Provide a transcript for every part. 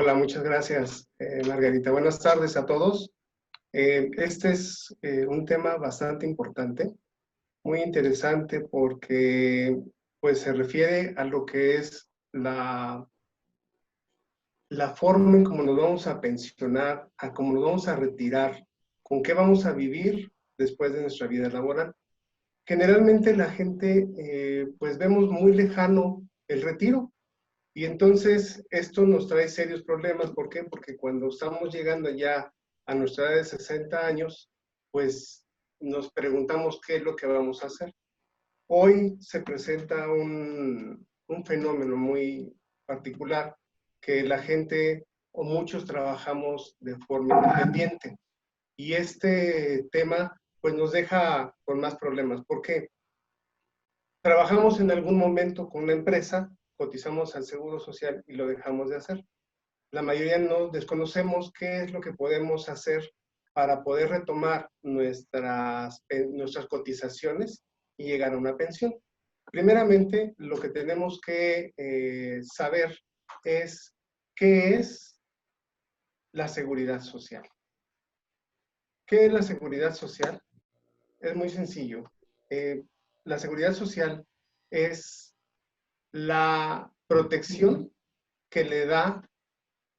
Hola, muchas gracias, Margarita. Buenas tardes a todos. Este es un tema bastante importante, muy interesante porque pues, se refiere a lo que es la forma en cómo nos vamos a pensionar, a cómo nos vamos a retirar, con qué vamos a vivir después de nuestra vida laboral. Generalmente la gente, pues vemos muy lejano el retiro. Y entonces esto nos trae serios problemas. ¿Por qué? Porque cuando estamos llegando ya a nuestra edad de 60 años, pues nos preguntamos qué es lo que vamos a hacer. Hoy se presenta un fenómeno muy particular, que la gente o muchos trabajamos de forma independiente. Y este tema pues nos deja con más problemas. ¿Por qué? Trabajamos en algún momento con una empresa, cotizamos al Seguro Social y lo dejamos de hacer. La mayoría no desconocemos qué es lo que podemos hacer para poder retomar nuestras cotizaciones y llegar a una pensión. Primeramente, lo que tenemos que saber es qué es la seguridad social. ¿Qué es la seguridad social? Es muy sencillo. La seguridad social es la protección que le da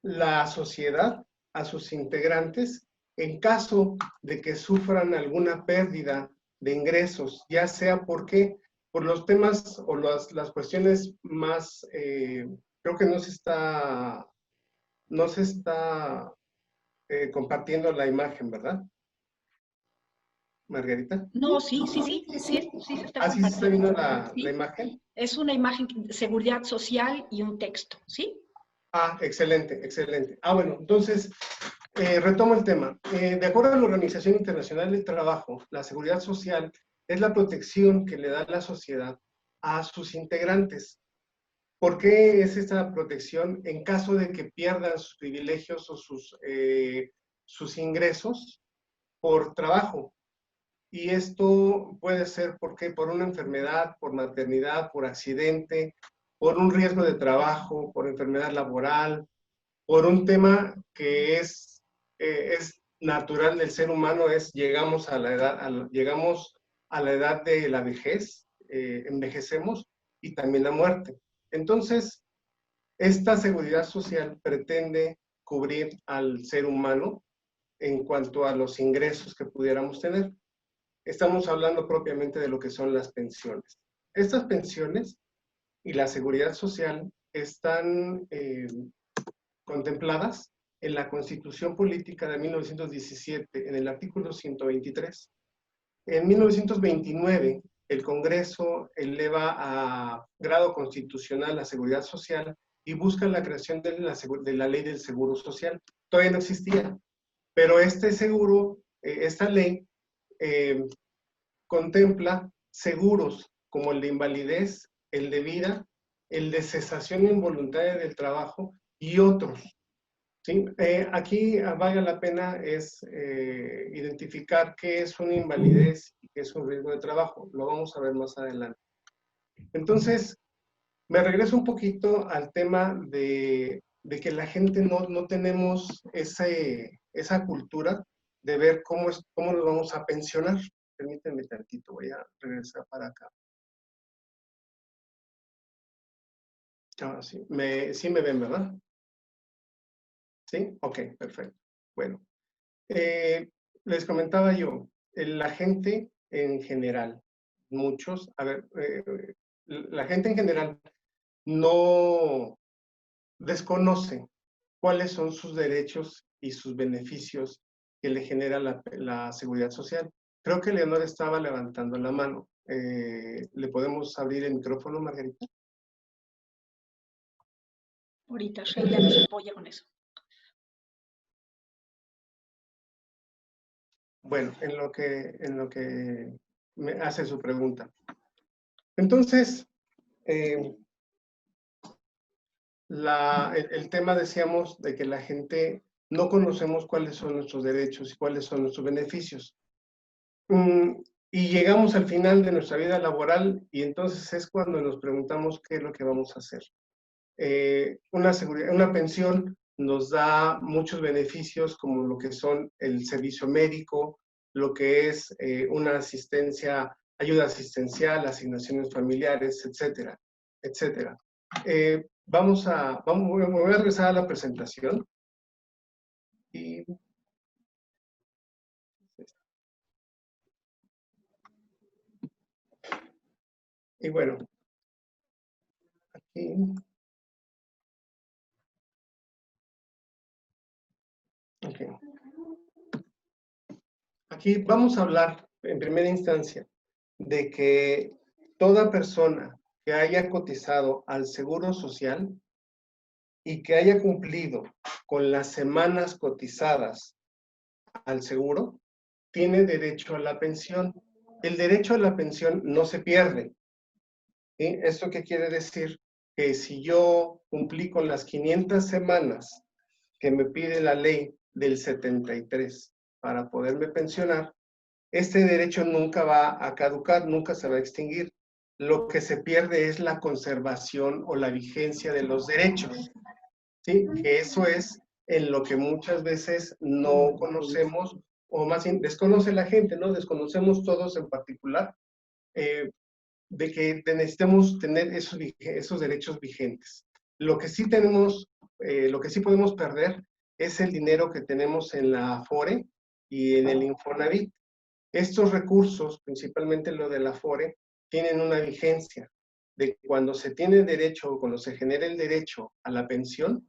la sociedad a sus integrantes en caso de que sufran alguna pérdida de ingresos, ya sea porque por los temas o las cuestiones más, creo que no se está compartiendo la imagen, ¿verdad, Margarita? No, sí se está Ah, sí se está viendo compartiendo. la Sí, imagen. es una imagen de seguridad social y un texto, ¿sí? Ah, excelente, excelente. Ah, bueno, entonces, retomo el tema. De acuerdo a la Organización Internacional del Trabajo, la seguridad social es la protección que le da la sociedad a sus integrantes. ¿Por qué es esta protección? En caso de que pierdan sus privilegios o sus ingresos por trabajo. Y esto puede ser porque por una enfermedad, por maternidad, por accidente, por un riesgo de trabajo, por enfermedad laboral, por un tema que es natural del ser humano, llegamos a la edad de la vejez, envejecemos y también la muerte. Entonces, esta seguridad social pretende cubrir al ser humano en cuanto a los ingresos que pudiéramos tener. Estamos hablando propiamente de lo que son las pensiones. Estas pensiones y la seguridad social están contempladas en la Constitución Política de 1917, en el artículo 123. En 1929, el Congreso eleva a grado constitucional la seguridad social y busca la creación de la ley del seguro social. Todavía no existía, pero este seguro, esta ley, contempla seguros como el de invalidez, el de vida, el de cesación involuntaria del trabajo y otros. ¿Sí? Aquí valga la pena es identificar qué es una invalidez y qué es un riesgo de trabajo. Lo vamos a ver más adelante. Entonces, me regreso un poquito al tema de que la gente no tenemos esa cultura de ver cómo nos vamos a pensionar. Permítanme tantito, voy a regresar para acá. Ah, sí. Sí me ven, ¿verdad? ¿Sí? Ok, perfecto. Bueno, les comentaba yo, la gente en general, muchos, a ver, la gente en general no desconoce cuáles son sus derechos y sus beneficios que le genera la seguridad social. Creo que Leonor estaba levantando la mano. ¿Le podemos abrir el micrófono, Margarita? Ahorita Sheila nos apoya con eso. Bueno, en lo que me hace su pregunta. Entonces, el tema decíamos de que la gente no conocemos cuáles son nuestros derechos y cuáles son nuestros beneficios. Y llegamos al final de nuestra vida laboral y entonces es cuando nos preguntamos qué es lo que vamos a hacer. Una pensión nos da muchos beneficios como lo que son el servicio médico, lo que es una asistencia, ayuda asistencial, asignaciones familiares, etcétera, etcétera. Voy a regresar a la presentación. Y, y bueno, aquí, okay. Aquí vamos a hablar en primera instancia de que toda persona que haya cotizado al Seguro Social y que haya cumplido con las semanas cotizadas al seguro, tiene derecho a la pensión. El derecho a la pensión no se pierde. ¿Sí? ¿Esto qué quiere decir? Que si yo cumplí con las 500 semanas que me pide la ley del 73 para poderme pensionar, este derecho nunca va a caducar, nunca se va a extinguir. Lo que se pierde es la conservación o la vigencia de los derechos. ¿Sí? Que eso es en lo que muchas veces no conocemos, o más bien desconoce la gente, ¿no? Desconocemos todos en particular, de que necesitamos tener esos derechos vigentes. Lo que sí tenemos, lo que sí podemos perder es el dinero que tenemos en la Afore y en el Infonavit. Estos recursos, principalmente lo de la Afore, tienen una vigencia de cuando se tiene derecho o cuando se genera el derecho a la pensión,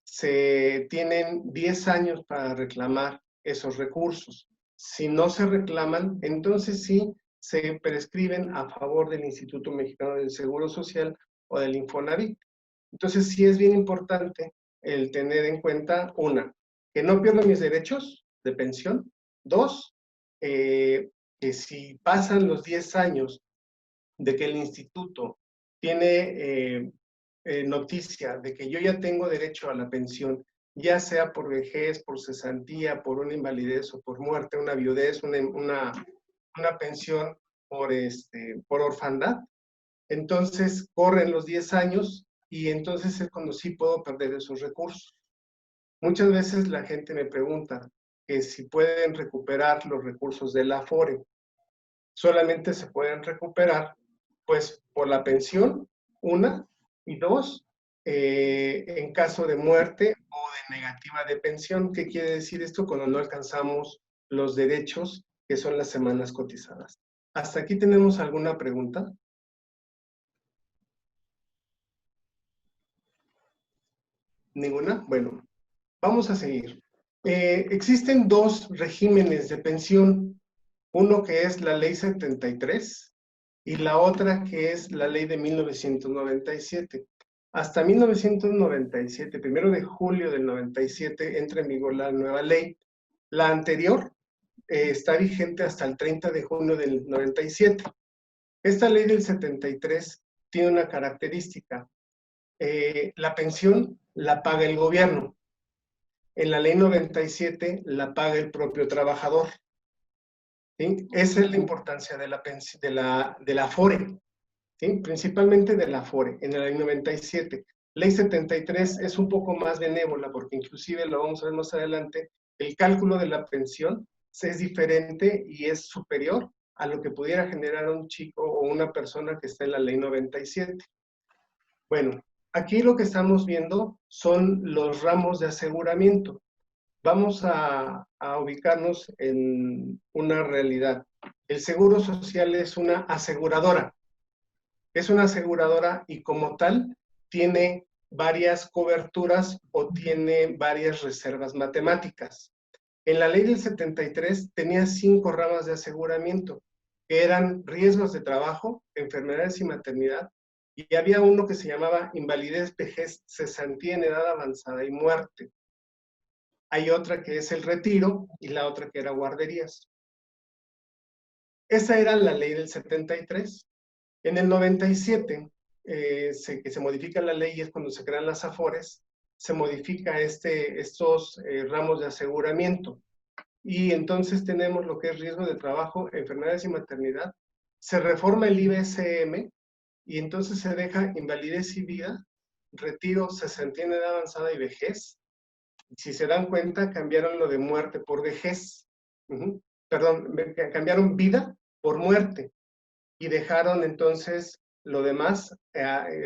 se tienen 10 años para reclamar esos recursos. Si no se reclaman, entonces sí se prescriben a favor del Instituto Mexicano del Seguro Social o del Infonavit. Entonces sí es bien importante el tener en cuenta, una, que no pierdo mis derechos de pensión. Dos, que si pasan los 10 años de que el instituto tiene noticia de que yo ya tengo derecho a la pensión, ya sea por vejez, por cesantía, por una invalidez o por muerte, una viudez, una pensión por orfandad, entonces corren los 10 años y entonces es cuando sí puedo perder esos recursos. Muchas veces la gente me pregunta que si pueden recuperar los recursos de la Afore. Solamente se pueden recuperar pues por la pensión, una, y dos, en caso de muerte o de negativa de pensión. ¿Qué quiere decir esto? Cuando no alcanzamos los derechos que son las semanas cotizadas. ¿Hasta aquí tenemos alguna pregunta? ¿Ninguna? Bueno, vamos a seguir. Existen dos regímenes de pensión, uno que es la Ley 73 y la otra que es la Ley de 1997. Hasta 1997, 1 de julio del 97, entra en vigor la nueva ley. La anterior está vigente hasta el 30 de junio del 97. Esta ley del 73 tiene una característica. La pensión la paga el gobierno. En la ley 97 la paga el propio trabajador. ¿Sí? Esa es la importancia de la Afore, ¿sí? Principalmente de la Afore, en la ley 97. Ley 73 es un poco más benévola, porque inclusive lo vamos a ver más adelante, el cálculo de la pensión es diferente y es superior a lo que pudiera generar un chico o una persona que está en la ley 97. Bueno, aquí lo que estamos viendo son los ramos de aseguramiento. Vamos a ubicarnos en una realidad. El Seguro Social es una aseguradora. Es una aseguradora y como tal tiene varias coberturas o tiene varias reservas matemáticas. En la ley del 73 tenía 5 ramas de aseguramiento, que eran riesgos de trabajo, enfermedades y maternidad, y había uno que se llamaba invalidez, vejez, cesantía en edad avanzada y muerte. Hay otra que es el retiro y la otra que era guarderías. Esa era la ley del 73. En el 97, que se modifica la ley y es cuando se crean las AFORES, se modifica estos ramos de aseguramiento. Y entonces tenemos lo que es riesgo de trabajo, enfermedades y maternidad. Se reforma el IBSM y entonces se deja invalidez y vida, retiro, cesantía en edad avanzada y vejez, Si se dan cuenta, cambiaron lo de muerte por vejez. Perdón, cambiaron vida por muerte y dejaron entonces lo demás,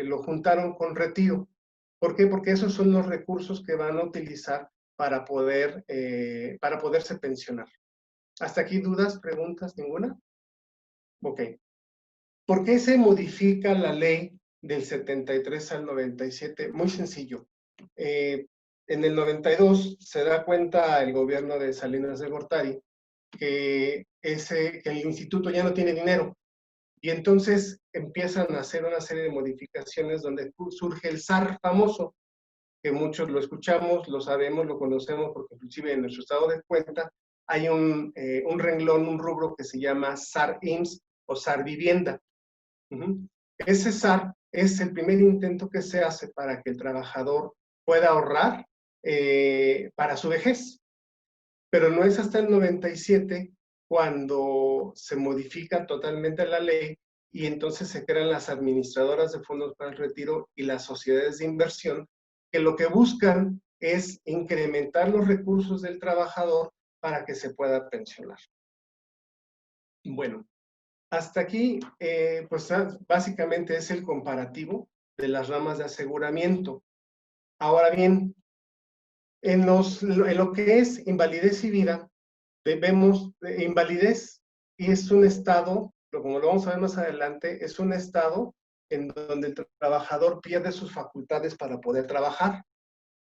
lo juntaron con retiro. ¿Por qué? Porque esos son los recursos que van a utilizar para poderse pensionar. ¿Hasta aquí dudas, preguntas, ninguna? Ok. ¿Por qué se modifica la ley del 73 al 97? Muy sencillo. En el 92 se da cuenta el gobierno de Salinas de Gortari que el instituto ya no tiene dinero. Y entonces empiezan a hacer una serie de modificaciones donde surge el SAR famoso, que muchos lo escuchamos, lo sabemos, lo conocemos, porque inclusive en nuestro estado de cuenta hay un renglón, un rubro que se llama SAR IMSS o SAR Vivienda. Ese SAR es el primer intento que se hace para que el trabajador pueda ahorrar para su vejez. Pero no es hasta el 97 cuando se modifica totalmente la ley y entonces se crean las administradoras de fondos para el retiro y las sociedades de inversión, que lo que buscan es incrementar los recursos del trabajador para que se pueda pensionar. Bueno, hasta aquí, pues básicamente es el comparativo de las ramas de aseguramiento. Ahora bien, en lo que es invalidez y vida, vemos invalidez y es un estado, como lo vamos a ver más adelante, es un estado en donde el trabajador pierde sus facultades para poder trabajar,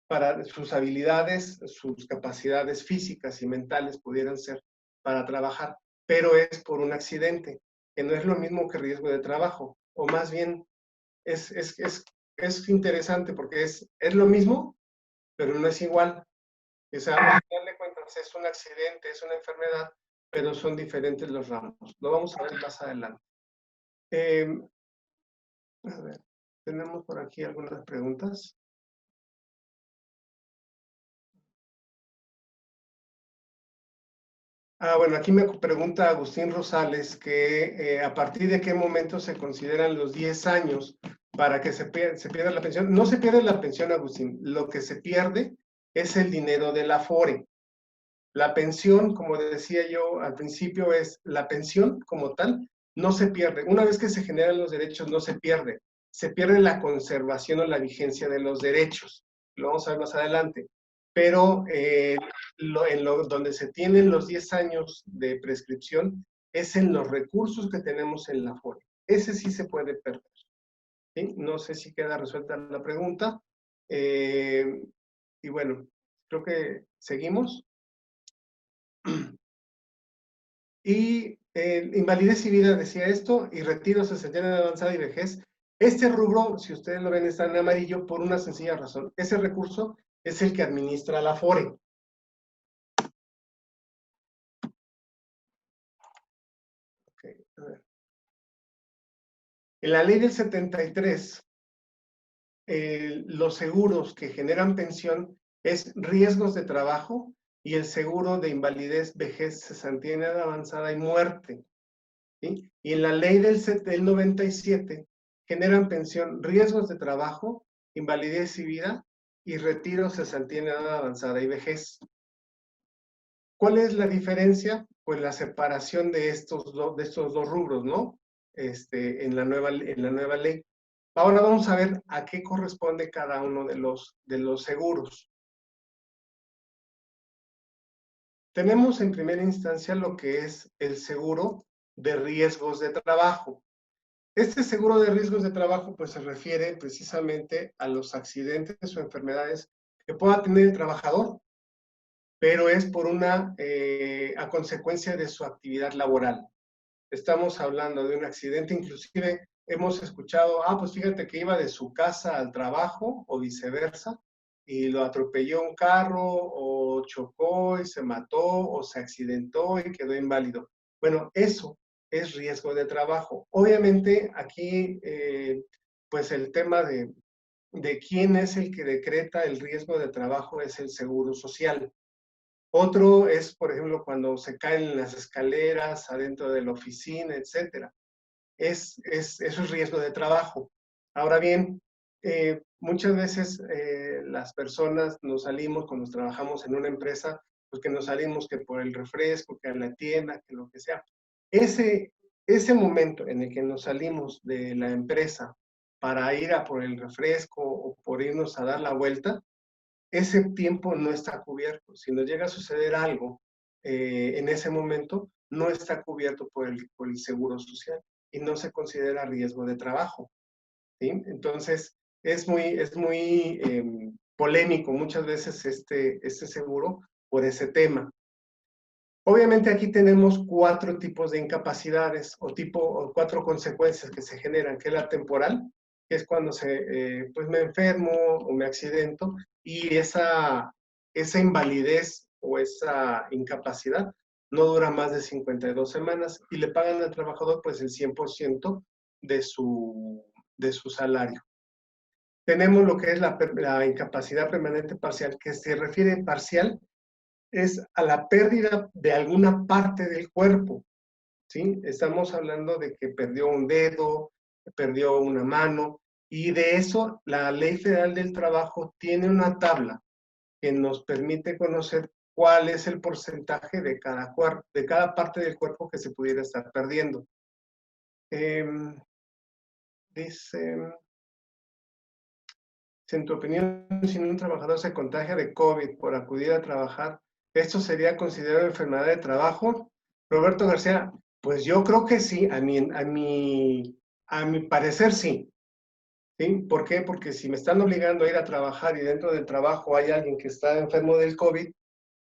para sus habilidades, sus capacidades físicas y mentales pudieran ser para trabajar, pero es por un accidente, que no es lo mismo que riesgo de trabajo, o más bien es interesante porque es lo mismo, pero no es igual. O sea, al final de cuentas es un accidente, es una enfermedad, pero son diferentes los ramos. Lo vamos a ver más adelante. A ver, tenemos por aquí algunas preguntas. Bueno, aquí me pregunta Agustín Rosales que a partir de qué momento se consideran los 10 años para que se pierda la pensión. No se pierde la pensión, Agustín. Lo que se pierde es el dinero del Afore. La pensión, como decía yo al principio, es la pensión como tal, no se pierde. Una vez que se generan los derechos, no se pierde. Se pierde la conservación o la vigencia de los derechos. Lo vamos a ver más adelante. Pero donde se tienen los 10 años de prescripción es en los recursos que tenemos en la FORE. Ese sí se puede perder. ¿Sí? No sé si queda resuelta la pregunta. Y bueno, creo que seguimos. Y invalidez y vida decía esto, y retiro cesanía de avanzada y vejez. Este rubro, si ustedes lo ven, está en amarillo por una sencilla razón. Ese recurso es el que administra la FORE. Okay, a ver. En la ley del 73, los seguros que generan pensión es riesgos de trabajo y el seguro de invalidez, vejez, cesantía en edad avanzada y muerte. ¿Sí? Y en la ley del 97 generan pensión, riesgos de trabajo, invalidez y vida, y retiro, cesantía en edad avanzada y vejez. ¿Cuál es la diferencia? Pues la separación de estos dos rubros, ¿no? En la nueva ley. Ahora vamos a ver a qué corresponde cada uno de los seguros. Tenemos en primera instancia lo que es el seguro de riesgos de trabajo. Este seguro de riesgos de trabajo pues se refiere precisamente a los accidentes o enfermedades que pueda tener el trabajador, pero es por a consecuencia de su actividad laboral. Estamos hablando de un accidente, inclusive hemos escuchado, pues fíjate que iba de su casa al trabajo o viceversa y lo atropelló un carro o chocó y se mató o se accidentó y quedó inválido. Bueno, eso es riesgo de trabajo. Obviamente aquí, pues el tema de quién es el que decreta el riesgo de trabajo es el Seguro Social. Otro es, por ejemplo, cuando se caen las escaleras adentro de la oficina, etcétera. Eso es riesgo de trabajo. Ahora bien, Muchas veces las personas nos salimos cuando trabajamos en una empresa, pues que nos salimos que por el refresco, que a la tienda, que lo que sea. Ese momento en el que nos salimos de la empresa para ir a por el refresco o por irnos a dar la vuelta, ese tiempo no está cubierto. Si nos llega a suceder algo en ese momento, no está cubierto por el seguro social y no se considera riesgo de trabajo. ¿Sí? Entonces, es muy polémico muchas veces este seguro por ese tema. Obviamente aquí tenemos 4 tipos de incapacidades o 4 consecuencias que se generan, que es la temporal, que es cuando pues me enfermo o me accidento, y esa invalidez o esa incapacidad no dura más de 52 semanas y le pagan al trabajador pues el 100% de su salario. Tenemos lo que es la incapacidad permanente parcial, que se refiere parcial es a la pérdida de alguna parte del cuerpo, ¿sí? Estamos hablando de que perdió un dedo, perdió una mano, y de eso la Ley Federal del Trabajo tiene una tabla que nos permite conocer cuál es el porcentaje de cada parte del cuerpo que se pudiera estar perdiendo. Dice, si en tu opinión, si un trabajador se contagia de COVID por acudir a trabajar, ¿esto sería considerado enfermedad de trabajo? Roberto García, pues yo creo que sí, a mi parecer sí. ¿Sí? ¿Por qué? Porque si me están obligando a ir a trabajar y dentro del trabajo hay alguien que está enfermo del COVID,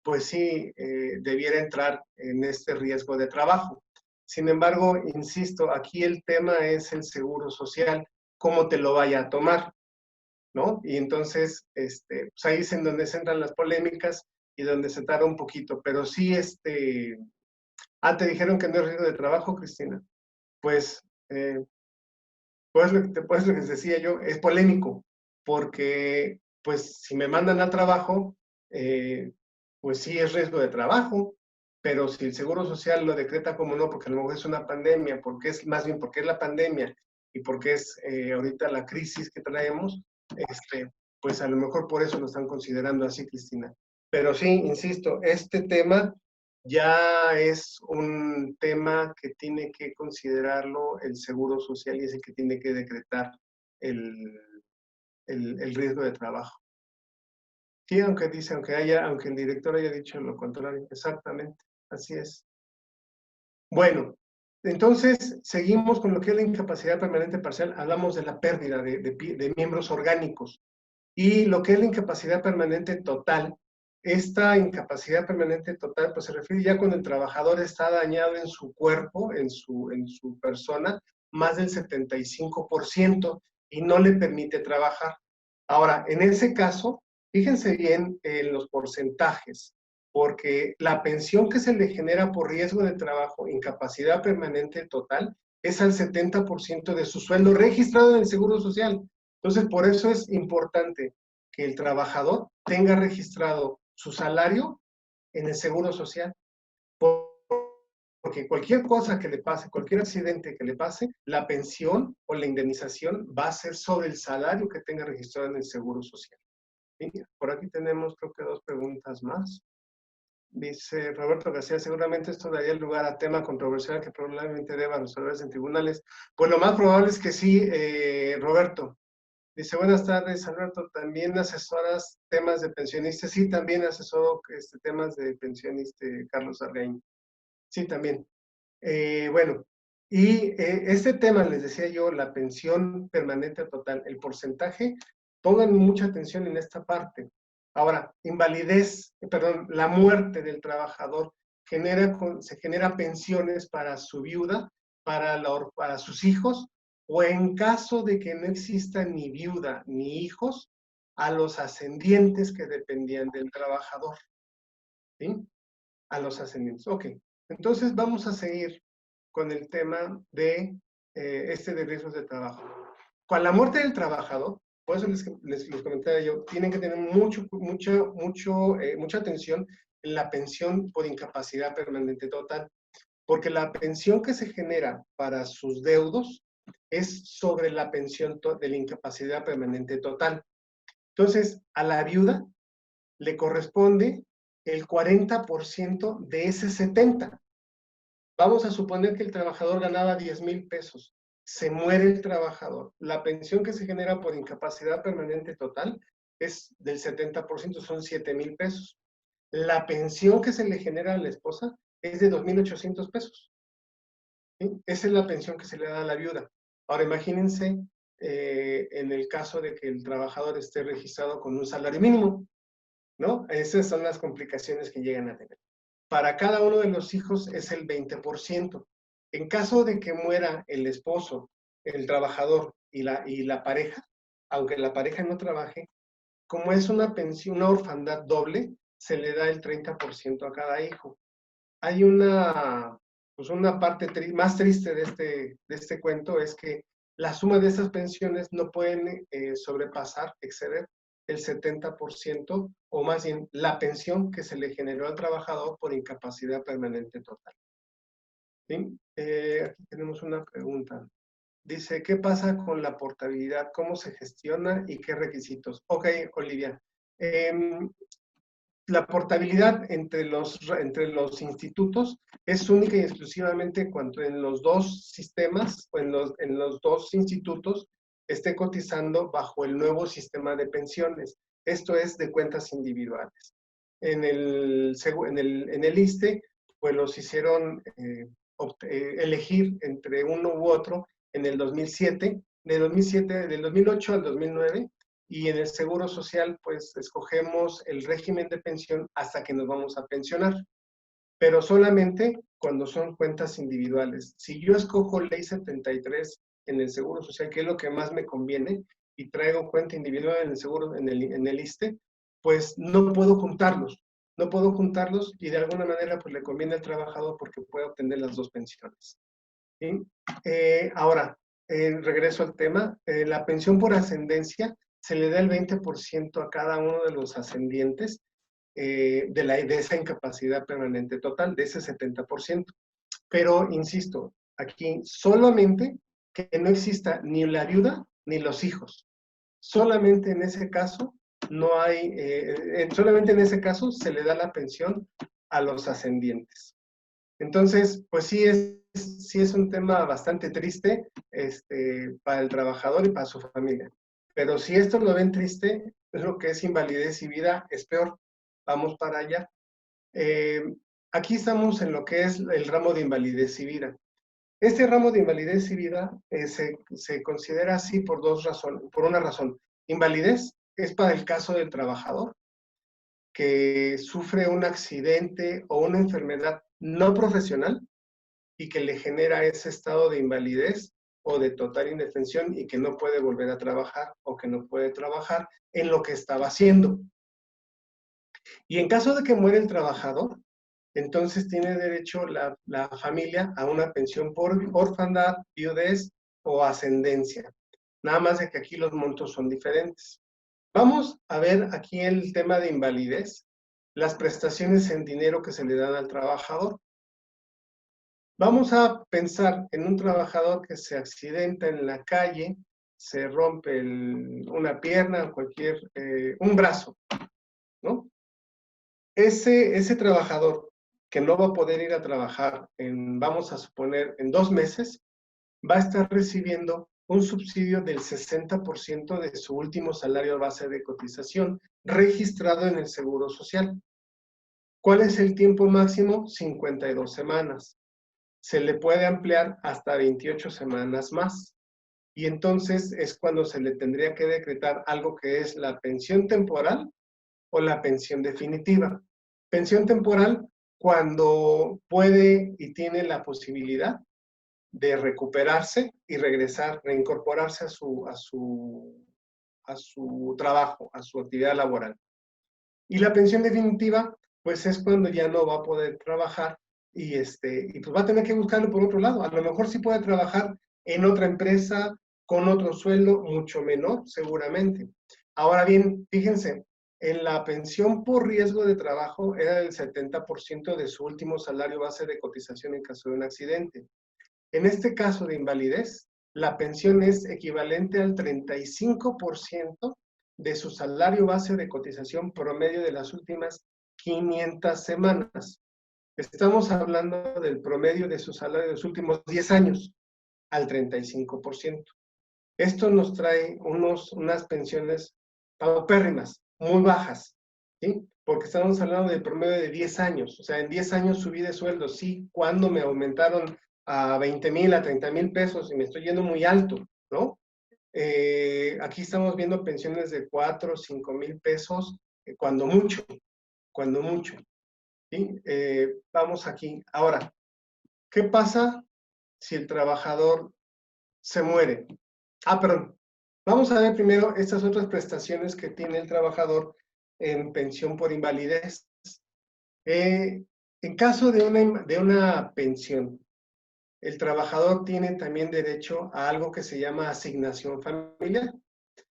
pues sí, debiera entrar en este riesgo de trabajo. Sin embargo, insisto, aquí el tema es el seguro social, cómo te lo vaya a tomar. ¿No? Y entonces, pues ahí es en donde se entran las polémicas y donde se tarda un poquito. Pero sí, te dijeron que no es riesgo de trabajo, Cristina. Pues, pues lo que les decía yo, es polémico, porque, pues, si me mandan a trabajo, pues sí es riesgo de trabajo, pero si el Seguro Social lo decreta como no, porque a lo mejor es una pandemia, porque es más bien porque es la pandemia y porque es ahorita la crisis que traemos, pues a lo mejor por eso lo están considerando así, Cristina. Pero sí, insisto, este tema ya es un tema que tiene que considerarlo el Seguro Social y es el que tiene que decretar el, el riesgo de trabajo. Sí, aunque el director haya dicho lo contrario, exactamente, así es. Bueno, entonces seguimos con lo que es la incapacidad permanente parcial, hablamos de la pérdida de miembros orgánicos. Y lo que es la incapacidad permanente total, esta incapacidad permanente total, pues se refiere ya cuando el trabajador está dañado en su cuerpo, en su persona, más del 75% y no le permite trabajar. Ahora, en ese caso, fíjense bien en los porcentajes, porque la pensión que se le genera por riesgo de trabajo, incapacidad permanente total, es al 70% de su sueldo registrado en el Seguro Social. Entonces, por eso es importante que el trabajador tenga registrado su salario en el Seguro Social, porque cualquier cosa que le pase, cualquier accidente que le pase, la pensión o la indemnización va a ser sobre el salario que tenga registrado en el Seguro Social. ¿Sí? Por aquí tenemos, creo que 2 preguntas más. Dice Roberto García, seguramente esto daría lugar a tema controversial que probablemente deba resolverse en tribunales. Pues lo más probable es que sí, Roberto. Dice, buenas tardes, Alberto, ¿también asesoras temas de pensionistas? Sí, también asesoro temas de pensionistas, Carlos Argaín. Sí, también. Bueno, y este tema, les decía yo, la pensión permanente total, el porcentaje, pongan mucha atención en esta parte. Ahora, la muerte del trabajador se genera pensiones para su viuda, para sus hijos, o en caso de que no exista ni viuda ni hijos, a los ascendientes que dependían del trabajador. ¿Sí? A los ascendientes. Ok, entonces vamos a seguir con el tema de de riesgos de trabajo. Con la muerte del trabajador, por eso les comentaba yo, tienen que tener mucha atención en la pensión por incapacidad permanente total, porque la pensión que se genera para sus deudos es sobre la pensión de la incapacidad permanente total. Entonces, a la viuda le corresponde el 40% de ese 70. Vamos a suponer que el trabajador ganaba 10,000 pesos. Se muere el trabajador. La pensión que se genera por incapacidad permanente total es del 70%, son 7,000 pesos. La pensión que se le genera a la esposa es de 2,800 pesos. ¿Sí? Esa es la pensión que se le da a la viuda. Ahora imagínense en el caso de que el trabajador esté registrado con un salario mínimo, ¿no? Esas son las complicaciones que llegan a tener. Para cada uno de los hijos es el 20%. En caso de que muera el esposo, el trabajador y la pareja, aunque la pareja no trabaje, como es una pensión, una orfandad doble, se le da el 30% a cada hijo. Hay pues una parte más triste de este cuento, es que la suma de esas pensiones no pueden sobrepasar, exceder el 70%, o más bien la pensión que se le generó al trabajador por incapacidad permanente total. ¿Sí? Aquí tenemos una pregunta. Dice, ¿qué pasa con la portabilidad? ¿Cómo se gestiona y qué requisitos? Ok, Olivia. La portabilidad entre los institutos es única y exclusivamente cuando en los dos sistemas o en los dos institutos esté cotizando bajo el nuevo sistema de pensiones. Esto es de cuentas individuales. En el ISSSTE, pues los hicieron elegir entre uno u otro en el 2007, del 2008 al 2009, y en el Seguro Social, pues escogemos el régimen de pensión hasta que nos vamos a pensionar, pero solamente cuando son cuentas individuales. Si yo escojo Ley 73 en el Seguro Social, que es lo que más me conviene, y traigo cuenta individual en el Seguro, en el ISSSTE, pues no puedo juntarlos. No puedo juntarlos y de alguna manera pues le conviene al trabajador porque puede obtener las dos pensiones. ¿Sí? Ahora, regreso al tema. La pensión por ascendencia se le da el 20% a cada uno de los ascendientes de esa incapacidad permanente total, de ese 70%. Pero, insisto, aquí solamente que no exista ni la viuda ni los hijos. Solamente en ese caso no hay, solamente en ese caso se le da la pensión a los ascendientes. Entonces, pues sí es un tema bastante triste para el trabajador y para su familia. Pero si esto lo ven triste, es lo que es invalidez y vida, es peor. Vamos para allá. Aquí estamos en lo que es el ramo de invalidez y vida. Este ramo de invalidez y vida se considera así por una razón. Invalidez es para el caso del trabajador que sufre un accidente o una enfermedad no profesional y que le genera ese estado de invalidez o de total indefensión y que no puede volver a trabajar o que no puede trabajar en lo que estaba haciendo. Y en caso de que muere el trabajador, entonces tiene derecho la familia a una pensión por orfandad, viudez o ascendencia. Nada más de que aquí los montos son diferentes. Vamos a ver aquí el tema de invalidez, las prestaciones en dinero que se le dan al trabajador. Vamos a pensar en un trabajador que se accidenta en la calle, se rompe una pierna, un brazo, ¿no? Ese trabajador que no va a poder ir a trabajar vamos a suponer, en 2 meses, va a estar recibiendo un subsidio del 60% de su último salario base de cotización registrado en el Seguro Social. ¿Cuál es el tiempo máximo? 52 semanas. Se le puede ampliar hasta 28 semanas más. Y entonces es cuando se le tendría que decretar algo que es la pensión temporal o la pensión definitiva. Pensión temporal cuando puede y tiene la posibilidad de recuperarse y regresar, reincorporarse a su trabajo, a su actividad laboral. Y la pensión definitiva, pues es cuando ya no va a poder trabajar y pues va a tener que buscarlo por otro lado. A lo mejor sí puede trabajar en otra empresa con otro sueldo mucho menor, seguramente. Ahora bien, fíjense, en la pensión por riesgo de trabajo era del 70% de su último salario base de cotización en caso de un accidente. En este caso de invalidez, la pensión es equivalente al 35% de su salario base de cotización promedio de las últimas 500 semanas. Estamos hablando del promedio de su salario de los últimos 10 años, al 35%. Esto nos trae unas pensiones paupérrimas, muy bajas, ¿sí? Porque estamos hablando del promedio de 10 años. O sea, en 10 años subí de sueldo, sí, cuando me aumentaron a 20,000, a 30,000 pesos y me estoy yendo muy alto, ¿no? Aquí estamos viendo pensiones de 4, 5,000 pesos, cuando mucho, cuando mucho. ¿Sí? Vamos aquí. Ahora, ¿qué pasa si el trabajador se muere? Perdón. Vamos a ver primero estas otras prestaciones que tiene el trabajador en pensión por invalidez. En caso de una pensión, el trabajador tiene también derecho a algo que se llama asignación familiar,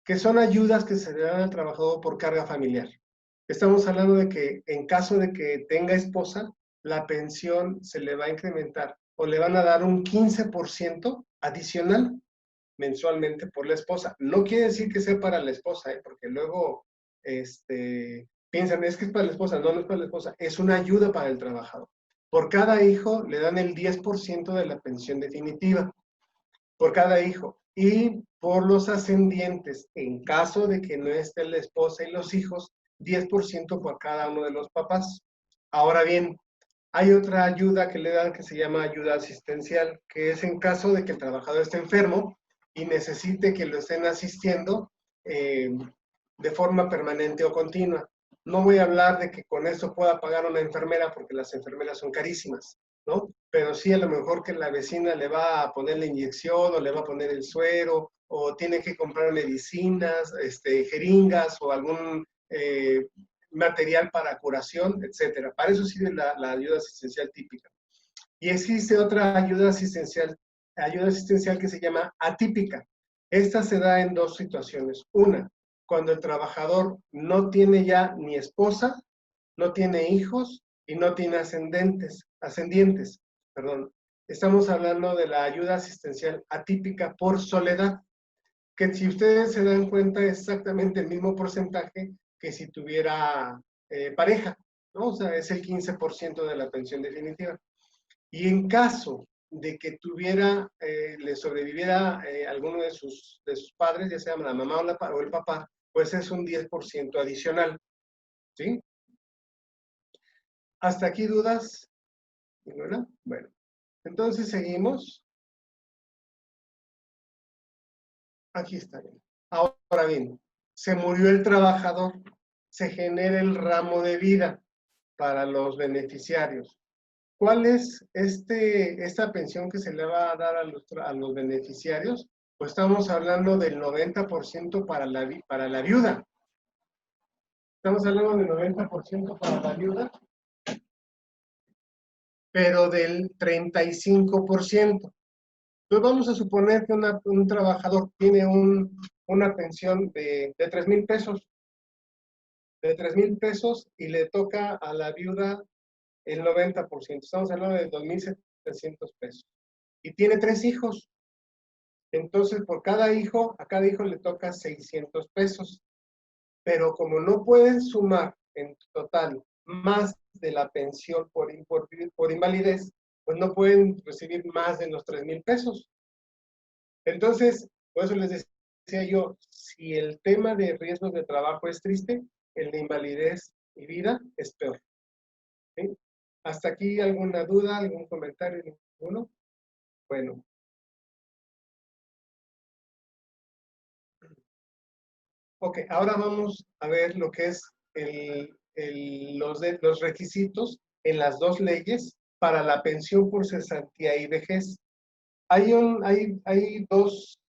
que son ayudas que se le dan al trabajador por carga familiar. Estamos hablando de que en caso de que tenga esposa, la pensión se le va a incrementar o le van a dar un 15% adicional mensualmente por la esposa. No quiere decir que sea para la esposa, porque luego piensan, es que es para la esposa. No, no es para la esposa, es una ayuda para el trabajador. Por cada hijo le dan el 10% de la pensión definitiva, por cada hijo. Y por los ascendientes, en caso de que no esté la esposa y los hijos, 10% por cada uno de los papás. Ahora bien, hay otra ayuda que le dan que se llama ayuda asistencial, que es en caso de que el trabajador esté enfermo y necesite que lo estén asistiendo de forma permanente o continua. No voy a hablar de que con eso pueda pagar una enfermera, porque las enfermeras son carísimas, ¿no? Pero sí a lo mejor que la vecina le va a poner la inyección o le va a poner el suero o tiene que comprar medicinas, jeringas o algún material para curación, etcétera. Para eso sirve la ayuda asistencial típica. Y existe otra ayuda asistencial que se llama atípica. Esta se da en dos situaciones. Una, cuando el trabajador no tiene ya ni esposa, no tiene hijos y no tiene ascendientes. Perdón. Estamos hablando de la ayuda asistencial atípica por soledad, que si ustedes se dan cuenta es exactamente el mismo porcentaje que si tuviera pareja, ¿no? O sea, es el 15% de la pensión definitiva. Y en caso de que le sobreviviera alguno de sus padres, ya sea la mamá o el papá, pues es un 10% adicional, ¿sí? ¿Hasta aquí dudas? ¿Ninguna? Bueno, entonces seguimos. Aquí está bien. Ahora bien, se murió el trabajador, se genera el ramo de vida para los beneficiarios. ¿Cuál es esta pensión que se le va a dar a los beneficiarios? Pues estamos hablando del 90% para la viuda. Estamos hablando del 90% para la viuda, pero del 35%. Entonces vamos a suponer que un trabajador tiene una pensión de 3,000 pesos, y le toca a la viuda el 90%. Estamos hablando de 2,700 pesos. Y tiene 3 hijos. Entonces, a cada hijo le toca 600 pesos. Pero como no pueden sumar en total más de la pensión por invalidez, pues no pueden recibir más de los 3,000 pesos. Entonces, por eso les decía yo, si el tema de riesgos de trabajo es triste, el de invalidez y vida es peor. ¿Sí? ¿Hasta aquí alguna duda, algún comentario? ¿Ninguno? Bueno. Ok, ahora vamos a ver lo que es los requisitos en las dos leyes para la pensión por cesantía y vejez. Hay dos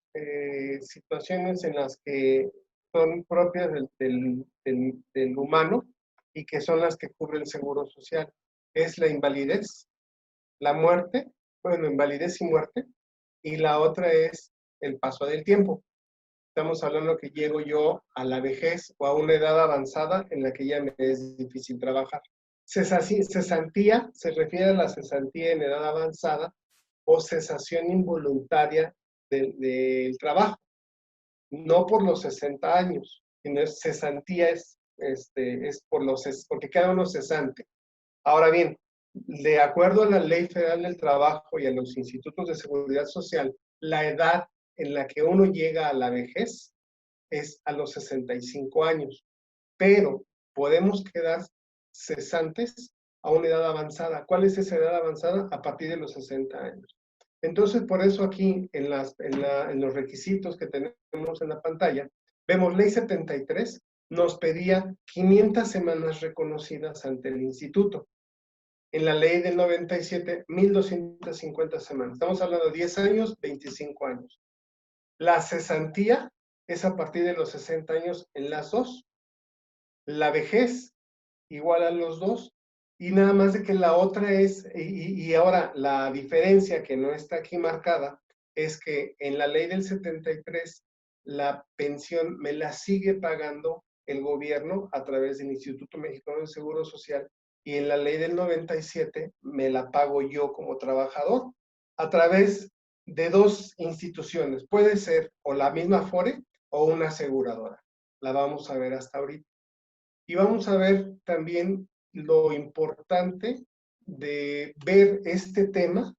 situaciones en las que son propias del humano y que son las que cubre el Seguro Social. Es la invalidez, la muerte, bueno, invalidez y muerte, y la otra es el paso del tiempo. Estamos hablando que llego yo a la vejez o a una edad avanzada en la que ya me es difícil trabajar. Cesantía se refiere a la cesantía en edad avanzada o cesación involuntaria del trabajo, no por los 60 años, sino cesantía es porque cada uno es cesante. Ahora bien, de acuerdo a la Ley Federal del Trabajo y a los institutos de seguridad social, la edad en la que uno llega a la vejez es a los 65 años, pero podemos quedar cesantes a una edad avanzada. ¿Cuál es esa edad avanzada? A partir de los 60 años. Entonces, por eso aquí en los requisitos que tenemos en la pantalla, vemos Ley 73, nos pedía 500 semanas reconocidas ante el instituto. En la ley del 97, 1,250 semanas. Estamos hablando de 10 años, 25 años. La cesantía es a partir de los 60 años en las dos. La vejez igual a los dos. Y nada más de que la otra es, y ahora la diferencia que no está aquí marcada, es que en la ley del 73, la pensión me la sigue pagando el gobierno a través del Instituto Mexicano del Seguro Social, y en la ley del 97 me la pago yo como trabajador a través de dos instituciones. Puede ser o la misma Afore o una aseguradora. La vamos a ver hasta ahorita. Y vamos a ver también lo importante de ver este tema,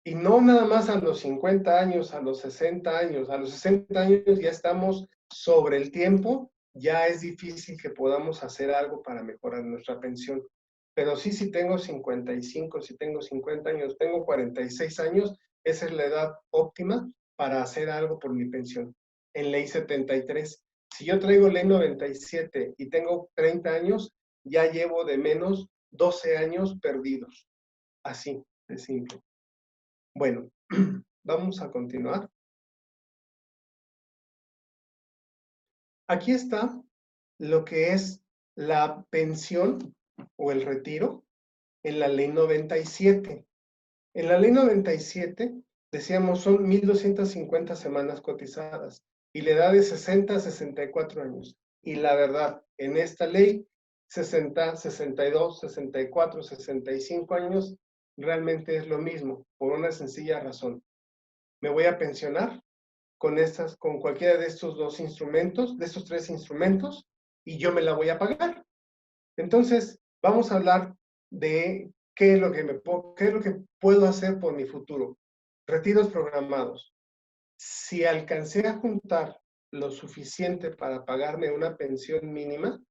y no nada más a los 50 años, a los 60 años. A los 60 años ya estamos sobre el tiempo, ya es difícil que podamos hacer algo para mejorar nuestra pensión. Pero sí, si tengo 55, si tengo 50 años, tengo 46 años, esa es la edad óptima para hacer algo por mi pensión. En ley 73, si yo traigo ley 97 y tengo 30 años, ya llevo de menos 12 años perdidos. Así de simple. Bueno, vamos a continuar. Aquí está lo que es la pensión o el retiro en la ley 97. En la ley 97, decíamos, son 1,250 semanas cotizadas y la edad de 60 a 64 años. Y la verdad, en esta ley, 60, 62, 64, 65 años, realmente es lo mismo, por una sencilla razón. Me voy a pensionar con cualquiera de estos dos instrumentos, de estos tres instrumentos, y yo me la voy a pagar. Entonces, vamos a hablar de qué es lo que puedo hacer por mi futuro. Retiros programados. Si alcancé a juntar lo suficiente para pagarme una pensión mínima,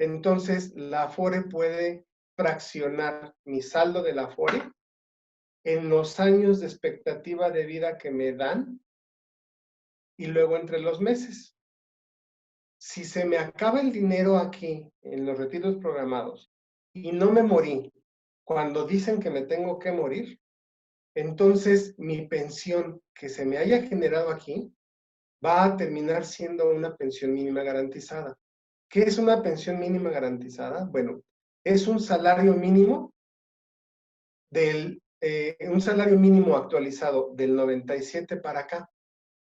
entonces la Afore puede fraccionar mi saldo de la Afore en los años de expectativa de vida que me dan y luego entre los meses. Si se me acaba el dinero aquí en los retiros programados y no me morí cuando dicen que me tengo que morir, entonces mi pensión que se me haya generado aquí va a terminar siendo una pensión mínima garantizada. ¿Qué es una pensión mínima garantizada? Bueno, es un salario mínimo un salario mínimo actualizado del 97 para acá.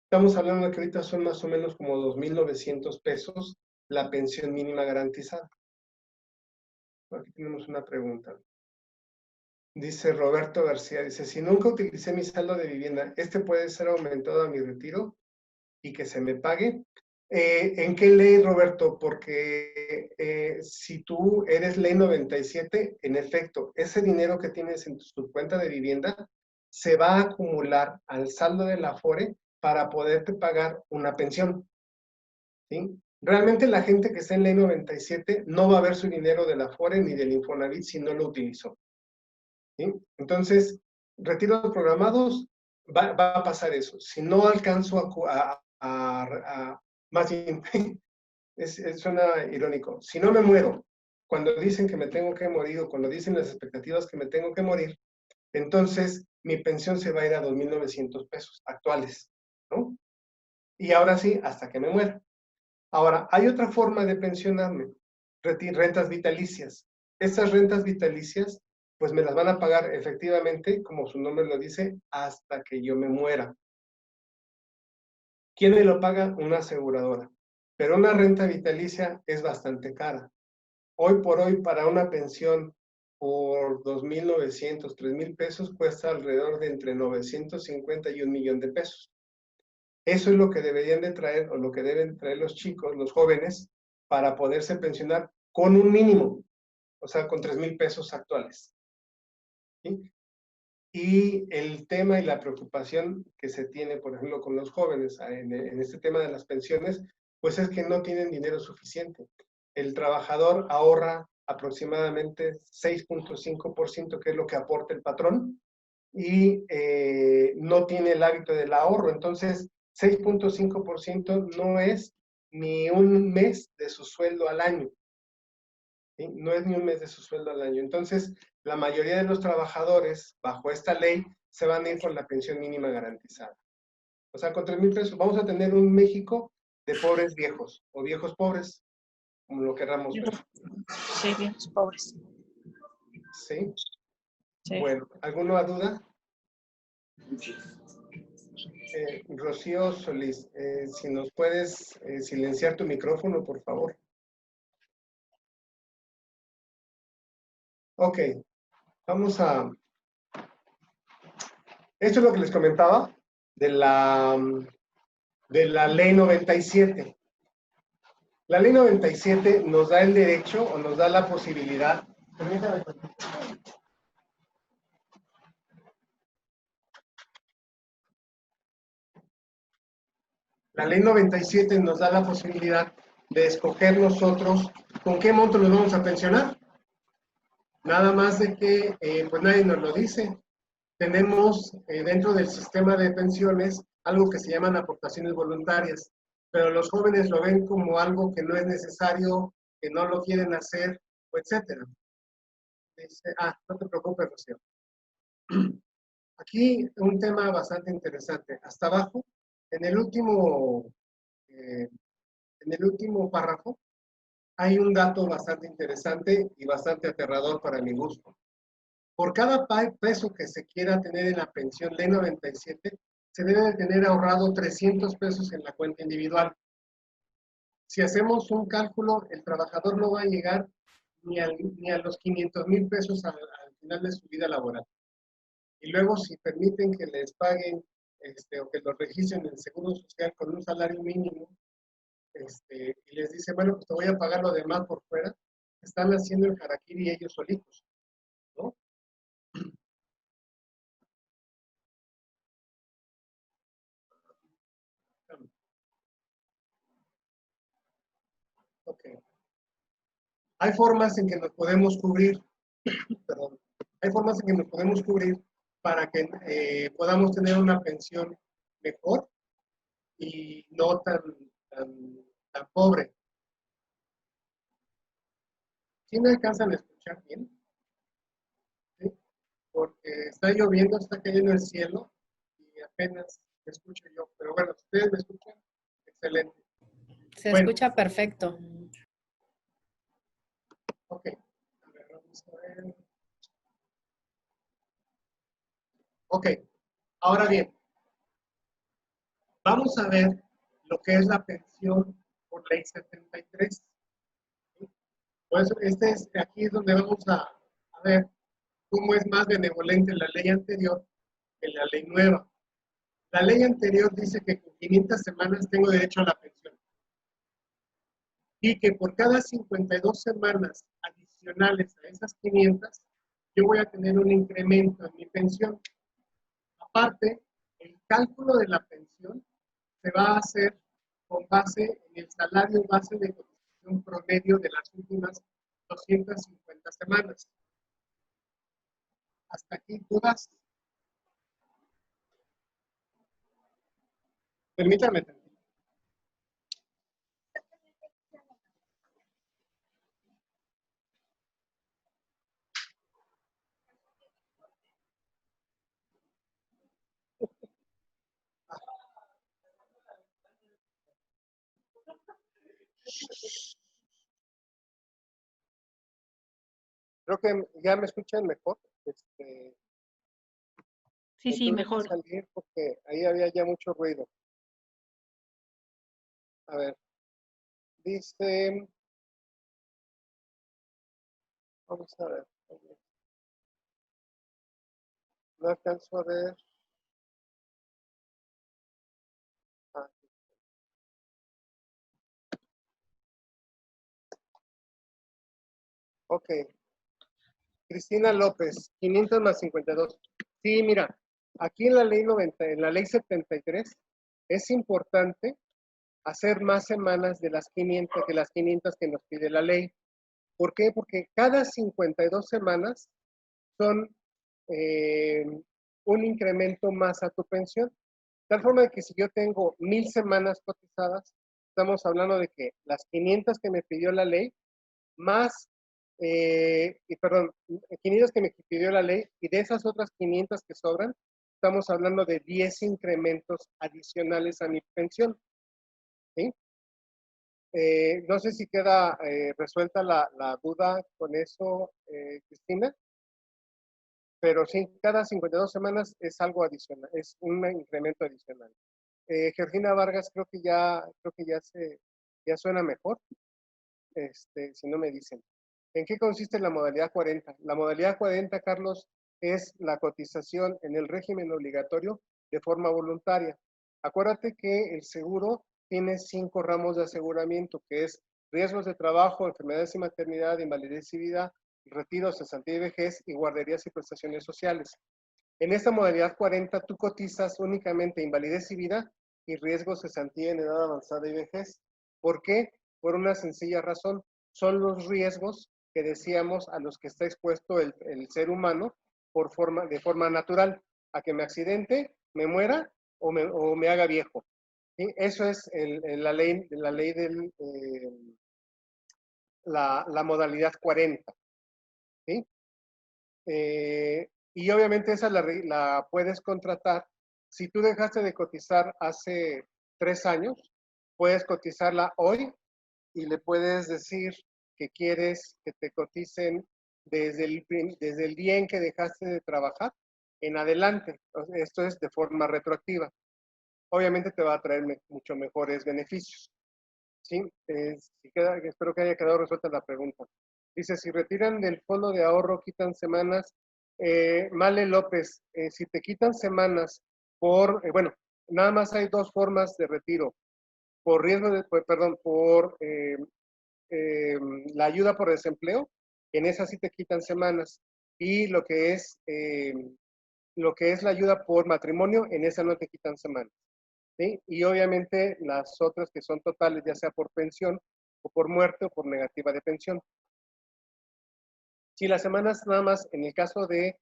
Estamos hablando de que ahorita son más o menos como 2,900 pesos la pensión mínima garantizada. Aquí tenemos una pregunta. Dice Roberto García, dice, si nunca utilicé mi saldo de vivienda, ¿este puede ser aumentado a mi retiro y que se me pague? ¿En qué ley, Roberto? Porque si tú eres ley 97, en efecto, ese dinero que tienes en tu cuenta de vivienda se va a acumular al saldo de la Afore para poderte pagar una pensión, ¿sí? Realmente la gente que está en ley 97 no va a ver su dinero de la Afore ni del Infonavit si no lo utilizó, ¿sí? Entonces, retiros programados, va a pasar eso. Si no alcanzo más bien, suena irónico, si no me muero, cuando dicen que me tengo que morir o cuando dicen las expectativas que me tengo que morir, entonces mi pensión se va a ir a 2,900 pesos actuales, ¿no? Y ahora sí, hasta que me muera. Ahora, hay otra forma de pensionarme, rentas vitalicias. Estas rentas vitalicias, pues me las van a pagar efectivamente, como su nombre lo dice, hasta que yo me muera. ¿Quién me lo paga? Una aseguradora. Pero una renta vitalicia es bastante cara. Hoy por hoy, para una pensión por 2.900, 3.000 pesos, cuesta alrededor de entre 950 y 1.000.000 de pesos. Eso es lo que deberían de traer, o lo que deben traer los chicos, los jóvenes, para poderse pensionar con un mínimo, o sea, con 3.000 pesos actuales. ¿Sí? Y el tema y la preocupación que se tiene, por ejemplo, con los jóvenes en este tema de las pensiones, pues es que no tienen dinero suficiente. El trabajador ahorra aproximadamente 6.5%, que es lo que aporta el patrón, y no tiene el hábito del ahorro. Entonces, 6.5% no es ni un mes de su sueldo al año. ¿Sí? No es ni un mes de su sueldo al año. Entonces, la mayoría de los trabajadores, bajo esta ley, se van a ir con la pensión mínima garantizada. O sea, con 3.000 pesos vamos a tener un México de pobres viejos, o viejos pobres, como lo queramos ver. Sí, viejos pobres. ¿Sí? Sí. Bueno, ¿alguna duda? Rocío Solís, si nos puedes silenciar tu micrófono, por favor. Ok, vamos a... Esto es lo que les comentaba de la ley 97. La ley 97 nos da el derecho o nos da la posibilidad. Permítame. La ley 97 nos da la posibilidad de escoger nosotros con qué monto nos vamos a pensionar. Nada más de que pues nadie nos lo dice. Tenemos dentro del sistema de pensiones algo que se llaman aportaciones voluntarias, pero los jóvenes lo ven como algo que no es necesario, que no lo quieren hacer, etcétera. No te preocupes, Rocío. Aquí un tema bastante interesante. Hasta abajo, en el último párrafo, hay un dato bastante interesante y bastante aterrador para mi gusto. Por cada peso que se quiera tener en la pensión ley 97, se debe de tener ahorrado 300 pesos en la cuenta individual. Si hacemos un cálculo, el trabajador no va a llegar ni a los 500,000 pesos al final de su vida laboral. Y luego, si permiten que les paguen o que los registren en el Seguro Social con un salario mínimo, y les dice, bueno, pues te voy a pagar lo demás por fuera, están haciendo el harakiri ellos solitos, ¿no? Ok. Hay formas en que nos podemos cubrir, perdón, hay formas en que nos podemos cubrir para que podamos tener una pensión mejor y no tan pobre. ¿Sí me alcanzan a escuchar bien? ¿Sí? Porque está lloviendo, está cayendo el cielo y apenas me escucho yo. Pero bueno, si ustedes me escuchan, excelente. Se Bueno, escucha perfecto. ok. A ver, vamos a ver. Ok, ahora bien, vamos a ver lo que es la pensión por ley 73. Por eso, aquí es donde vamos a ver cómo es más benevolente la ley anterior que la ley nueva. La ley anterior dice que con 500 semanas tengo derecho a la pensión y que por cada 52 semanas adicionales a esas 500, yo voy a tener un incremento en mi pensión. Aparte, el cálculo de la pensión se va a hacer con base en el salario base de cotización promedio de las últimas 250 semanas. Hasta aquí, dudas. Permítame. Creo que ya me escuchan mejor. Sí, sí, Tuve que mejor. salir porque ahí había ya mucho ruido. A ver, dice, vamos a ver. No alcanzo a ver. Ah, ok. Cristina López, 500 más 52. Sí, mira, aquí en la ley 90, en la ley 73, es importante hacer más semanas de las 500 que nos pide la ley. ¿Por qué? Porque cada 52 semanas son un incremento más a tu pensión. De tal forma de que si yo tengo 1000 semanas cotizadas, estamos hablando de que las 500 que me pidió la ley, más, perdón, 500 que me pidió la ley, y de esas otras 500 que sobran, estamos hablando de 10 incrementos adicionales a mi pensión. ¿Sí? No sé si queda resuelta la duda con eso, Cristina, pero sí, cada 52 semanas es algo adicional, es un incremento adicional. Georgina Vargas, creo que ya suena mejor, si no me dicen. ¿En qué consiste la modalidad 40? La modalidad 40, Carlos, es la cotización en el régimen obligatorio de forma voluntaria. Acuérdate que el seguro tiene 5 ramos de aseguramiento, que es riesgos de trabajo, enfermedades y maternidad, invalidez y vida, retiro, cesantía y vejez, y guarderías y prestaciones sociales. En esta modalidad 40, tú cotizas únicamente invalidez y vida y riesgos, cesantía en edad avanzada y vejez. ¿Por qué? Por una sencilla razón. Son los riesgos que decíamos a los que está expuesto el ser humano de forma natural, a que me accidente, me muera o me haga viejo. ¿Sí? Eso es la ley del la modalidad 40. ¿Sí? Y obviamente esa la puedes contratar. Si tú dejaste de cotizar hace 3 años, puedes cotizarla hoy y le puedes decir que quieres que te coticen desde el día en que dejaste de trabajar en adelante. Esto es de forma retroactiva. Obviamente te va a traer mucho mejores beneficios. ¿Sí? Espero que haya quedado resuelta la pregunta. Dice, si retiran del fondo de ahorro, quitan semanas. Male López, si te quitan semanas bueno, nada más hay 2 formas de retiro. Por riesgo de, perdón, por la ayuda por desempleo, en esa sí te quitan semanas. Y lo que es la ayuda por matrimonio, en esa no te quitan semanas. ¿Sí? Y obviamente las otras que son totales, ya sea por pensión o por muerte o por negativa de pensión. Si las semanas nada más, en el caso de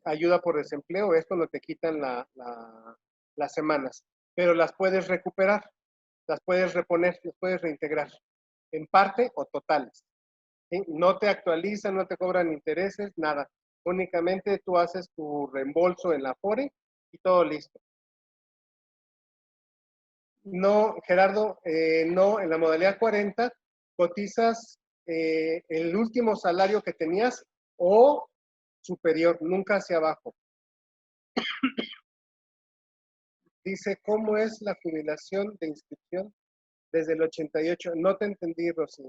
ayuda por desempleo, es cuando te quitan las semanas, pero las puedes recuperar, las puedes reponer, las puedes reintegrar, en parte o totales. ¿Sí? No te actualizan, no te cobran intereses, nada. Únicamente tú haces tu reembolso en la Afore y todo listo. No, Gerardo, no, en la modalidad 40 cotizas el último salario que tenías o superior, nunca hacia abajo. Dice, ¿cómo es la jubilación de inscripción desde el 88? No te entendí, Rosy.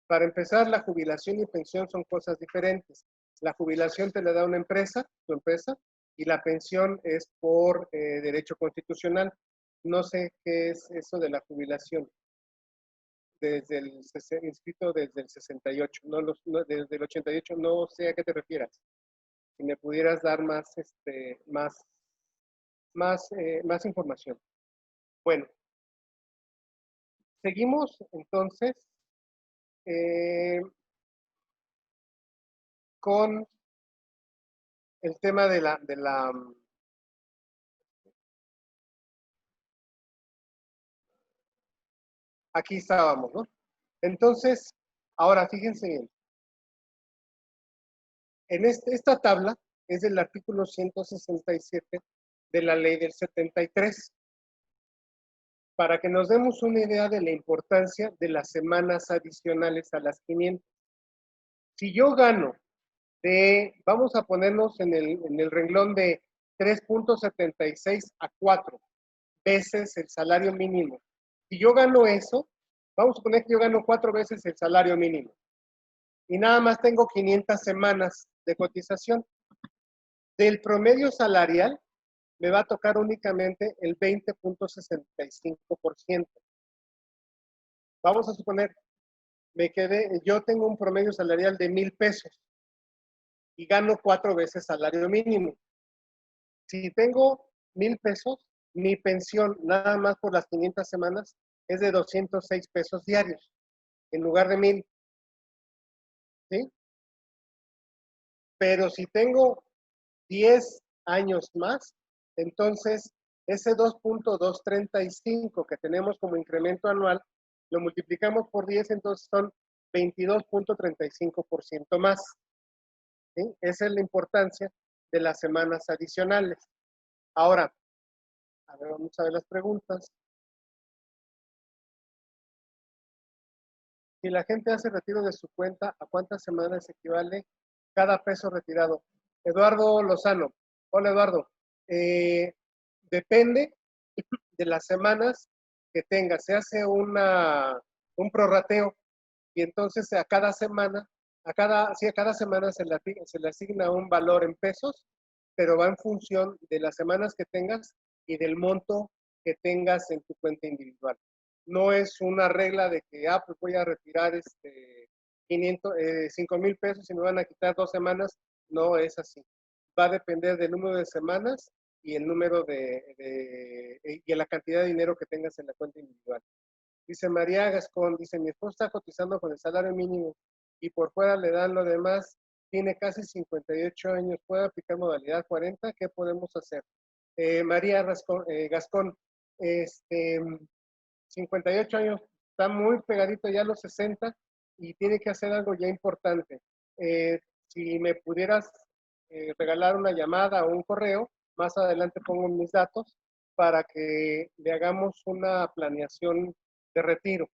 Para empezar, la jubilación y pensión son cosas diferentes. La jubilación te la da una empresa, tu empresa, y la pensión es por derecho constitucional. No sé qué es eso de la jubilación. Inscrito desde el 68, desde el 88, no sé a qué te refieras. Si me pudieras dar más información. Bueno, seguimos entonces con el tema de la aquí estábamos, ¿no? Entonces, ahora fíjense bien. En esta tabla es del artículo 167 de la ley del 73. Para que nos demos una idea de la importancia de las semanas adicionales a las 500. Si yo gano vamos a ponernos en el renglón de 3.76 a 4 veces el salario mínimo. Si yo gano eso, vamos a poner que yo gano 4 veces el salario mínimo y nada más tengo 500 semanas de cotización. Del promedio salarial me va a tocar únicamente el 20.65%. Vamos a suponer, yo tengo un promedio salarial de 1,000 pesos y gano 4 veces salario mínimo. Si tengo 1,000 pesos, mi pensión nada más por las 500 semanas es de 206 pesos diarios, en lugar de 1,000. ¿Sí? Pero si tengo 10 años más, entonces ese 2.235 que tenemos como incremento anual, lo multiplicamos por 10, entonces son 22.35% más. ¿Sí? Esa es la importancia de las semanas adicionales. Ahora, a ver, vamos a ver las preguntas. Si la gente hace retiro de su cuenta, ¿a cuántas semanas equivale cada peso retirado? Eduardo Lozano. Hola, Eduardo. Depende de las semanas que tenga. Se hace un prorrateo y entonces a cada semana se le asigna un valor en pesos, pero va en función de las semanas que tengas y del monto que tengas en tu cuenta individual. No es una regla de que, pues voy a retirar 5,000 pesos y me van a quitar 2 semanas. No es así. Va a depender del número de semanas y el número y la cantidad de dinero que tengas en la cuenta individual. Dice María Gascón, dice, mi esposo está cotizando con el salario mínimo y por fuera le dan lo demás, tiene casi 58 años, ¿puede aplicar modalidad 40? ¿Qué podemos hacer? María Gascón, 58 años, está muy pegadito ya a los 60 y tiene que hacer algo ya importante. Si me pudieras regalar una llamada o un correo, más adelante pongo mis datos para que le hagamos una planeación de retiro,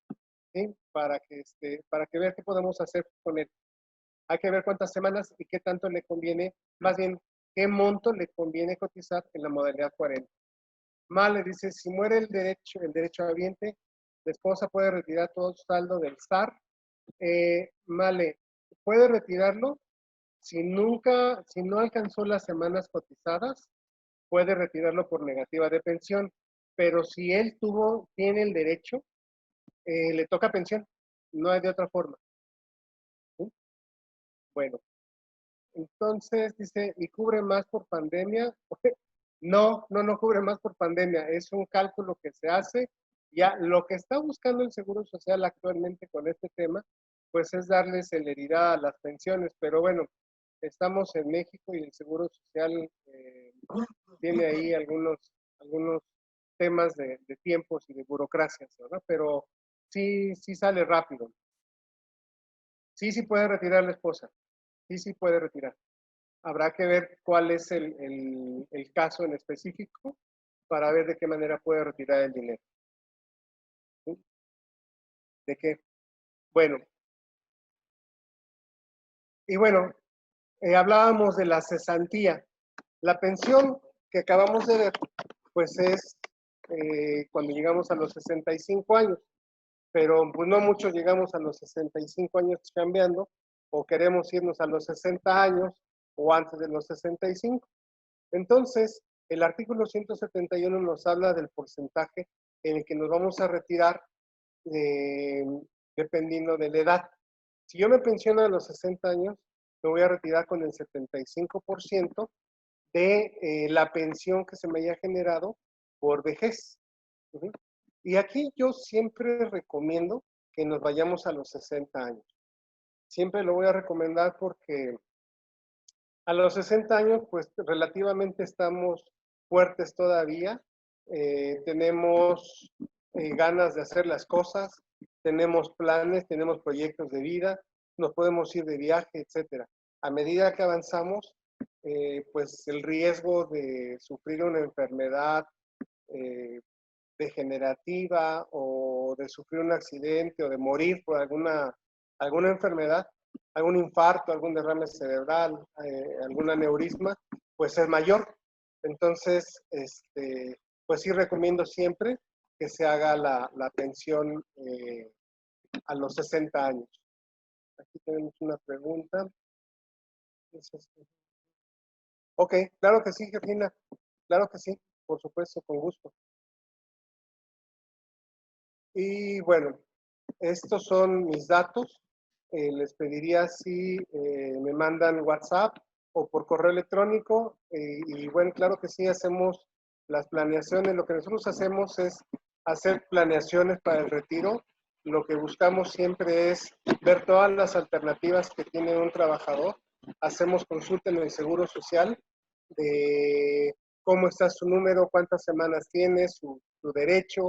¿sí? Para que vea qué podemos hacer con él. Hay que ver cuántas semanas y qué tanto le conviene, más bien, qué monto le conviene cotizar en la modalidad 40. Male dice, si muere el derechohabiente, la esposa puede retirar todo su saldo del SAR. Male, puede retirarlo si no alcanzó las semanas cotizadas, puede retirarlo por negativa de pensión, pero si él tiene el derecho, le toca pensión, no hay de otra forma. ¿Sí? Bueno, entonces dice, ¿y cubre más por pandemia? No cubre más por pandemia, es un cálculo que se hace. Ya lo que está buscando el Seguro Social actualmente con este tema, pues es darle celeridad a las pensiones, pero bueno, estamos en México y el Seguro Social tiene ahí algunos temas de tiempos y de burocracias, ¿verdad? Pero sí sale rápido. Sí puede retirar la esposa, sí puede retirar. Habrá que ver cuál es el caso en específico para ver de qué manera puede retirar el dinero. ¿Sí? ¿De qué? Bueno. Y bueno, hablábamos de la cesantía. La pensión que acabamos de ver, pues es cuando llegamos a los 65 años, pero pues no muchos llegamos a los 65 años cambiando, o queremos irnos a los 60 años o antes de los 65. Entonces, el artículo 171 nos habla del porcentaje en el que nos vamos a retirar dependiendo de la edad. Si yo me pensiono a los 60 años, me voy a retirar con el 75% de la pensión que se me haya generado por vejez. Y aquí yo siempre recomiendo que nos vayamos a los 60 años. Siempre lo voy a recomendar porque a los 60 años, pues relativamente estamos fuertes todavía, tenemos ganas de hacer las cosas, tenemos planes, tenemos proyectos de vida, nos podemos ir de viaje, etcétera. A medida que avanzamos, pues el riesgo de sufrir una enfermedad degenerativa o de sufrir un accidente o de morir por alguna enfermedad, algún infarto, algún derrame cerebral, algún aneurisma, pues es mayor. Entonces, pues sí recomiendo siempre que se haga la pensión a los 60 años. Aquí tenemos una pregunta. Ok, claro que sí, Georgina. Claro que sí, por supuesto, con gusto. Y bueno, estos son mis datos. Les pediría si me mandan WhatsApp o por correo electrónico. Y bueno, claro que sí, hacemos las planeaciones. Lo que nosotros hacemos es hacer planeaciones para el retiro. Lo que buscamos siempre es ver todas las alternativas que tiene un trabajador. Hacemos consulta en el Seguro Social de cómo está su número, cuántas semanas tiene, su derecho,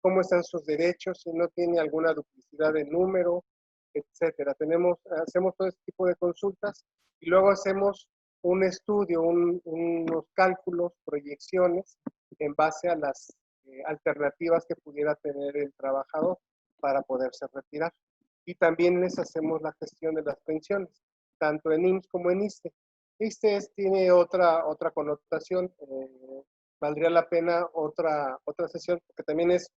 cómo están sus derechos, si no tiene alguna duplicidad de número, etcétera. Hacemos todo este tipo de consultas y luego hacemos un estudio, unos cálculos, proyecciones en base a las alternativas que pudiera tener el trabajador para poderse retirar. Y también les hacemos la gestión de las pensiones, tanto en IMSS como en ISSSTE. ISSSTE tiene otra connotación, valdría la pena otra sesión, porque también es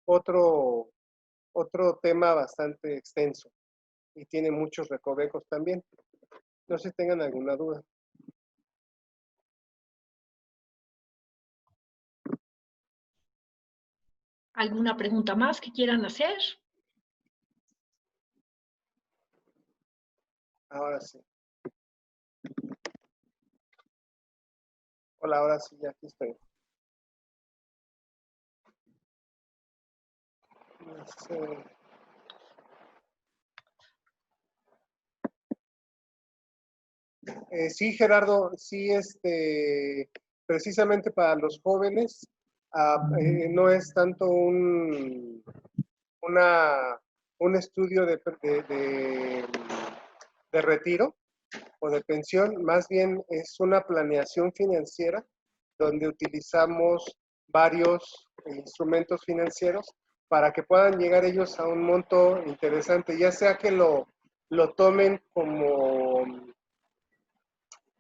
otro tema bastante extenso y tiene muchos recovecos también. No sé si tengan alguna duda. ¿Alguna pregunta más que quieran hacer? Ahora sí. Hola, ahora sí, ya aquí estoy. No sé. Sí, Gerardo, sí, precisamente para los jóvenes, no es tanto un estudio de retiro o de pensión, más bien es una planeación financiera donde utilizamos varios instrumentos financieros para que puedan llegar ellos a un monto interesante, ya sea que lo tomen